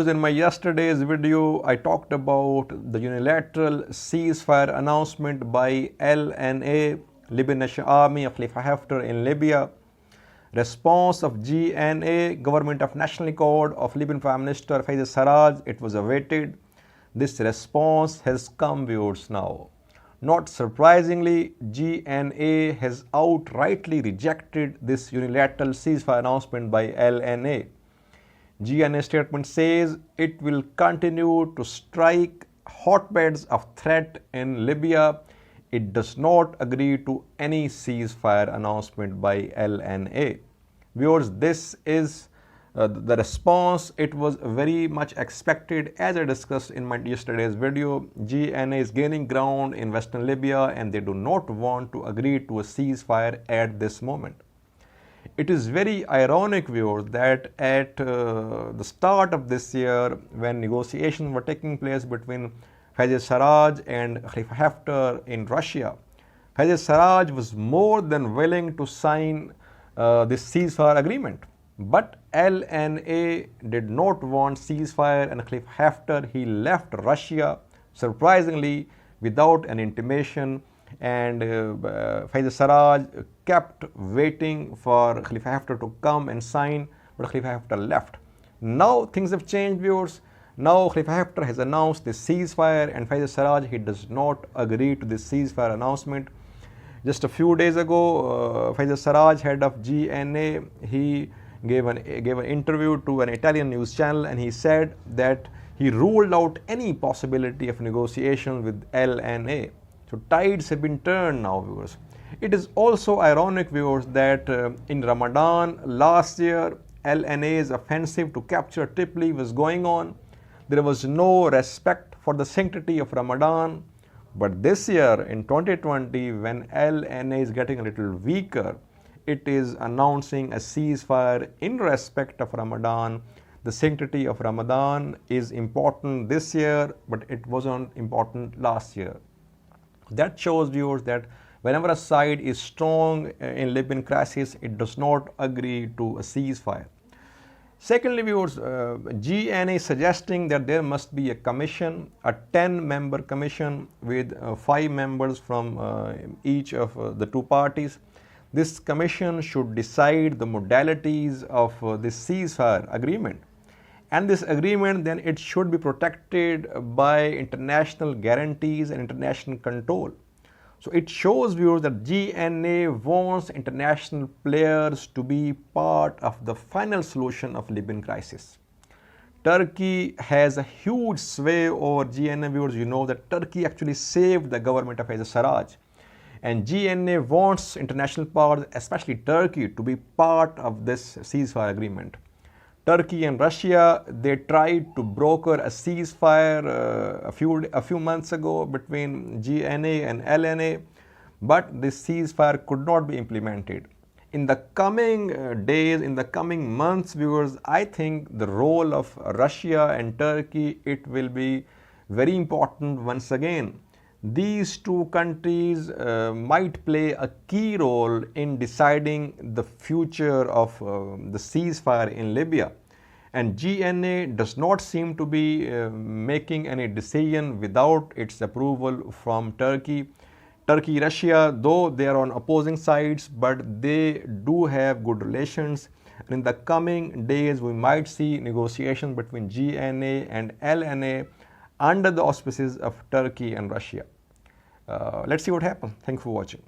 in my yesterday's video, I talked about the unilateral ceasefire announcement by LNA, Libyan National Army of Khalifa Haftar in Libya. Response of GNA, Government of National Accord of Libyan Prime Minister Fayez al Sarraj, it was awaited. This response has come, viewers, now. Not surprisingly, GNA has outrightly rejected this unilateral ceasefire announcement by LNA. GNA statement says it will continue to strike hotbeds of threat in Libya. It does not agree to any ceasefire announcement by LNA. Viewers, this is the response. It was very much expected. As I discussed in my yesterday's video, GNA is gaining ground in Western Libya and they do not want to agree to a ceasefire at this moment. It is very ironic, viewers, that at the start of this year, when negotiations were taking place between Fayez al Sarraj and Khalifa Haftar in Russia, Fayez al Sarraj was more than willing to sign this ceasefire agreement. But LNA did not want ceasefire, and Khalifa Haftar, he left Russia, surprisingly, without an intimation, and Fayez al Sarraj kept waiting for Khalifa Haftar to come and sign, but Khalifa Haftar left. Now things have changed, viewers. Now Khalifa Haftar has announced this ceasefire, and Fayez al Sarraj, he does not agree to this ceasefire announcement. Just a few days ago, Fayez al Sarraj, head of GNA, he gave an interview to an Italian news channel, and he said that he ruled out any possibility of negotiation with LNA. So tides have been turned now, viewers. It is also ironic, viewers, that in Ramadan last year, LNA's offensive to capture Tripoli was going on. There was no respect for the sanctity of Ramadan. But this year, in 2020, when LNA is getting a little weaker, it is announcing a ceasefire in respect of Ramadan. The sanctity of Ramadan is important this year, but it wasn't important last year. That shows, viewers, that whenever a side is strong in Libyan crisis, it does not agree to a ceasefire. Secondly, viewers, GNA is suggesting that there must be a commission, a 10-member commission with 5 members from each of the two parties. This commission should decide the modalities of this ceasefire agreement. And this agreement, then, it should be protected by international guarantees and international control. So it shows, viewers, that GNA wants international players to be part of the final solution of Libyan crisis. Turkey has a huge sway over GNA, viewers. You know that Turkey actually saved the government of Fayez al Sarraj. And GNA wants international powers, especially Turkey, to be part of this ceasefire agreement. Turkey and Russia, they tried to broker a ceasefire a few months ago between GNA and LNA, but this ceasefire could not be implemented. In the coming days, in the coming months, viewers, I think the role of Russia and Turkey, it will be very important once again. These two countries might play a key role in deciding the future of the ceasefire in Libya. And GNA does not seem to be making any decision without its approval from Turkey. Turkey, Russia, though they are on opposing sides, but they do have good relations. In the coming days, we might see negotiations between GNA and LNA under the auspices of Turkey and Russia. Let's see what happens. Thanks for watching.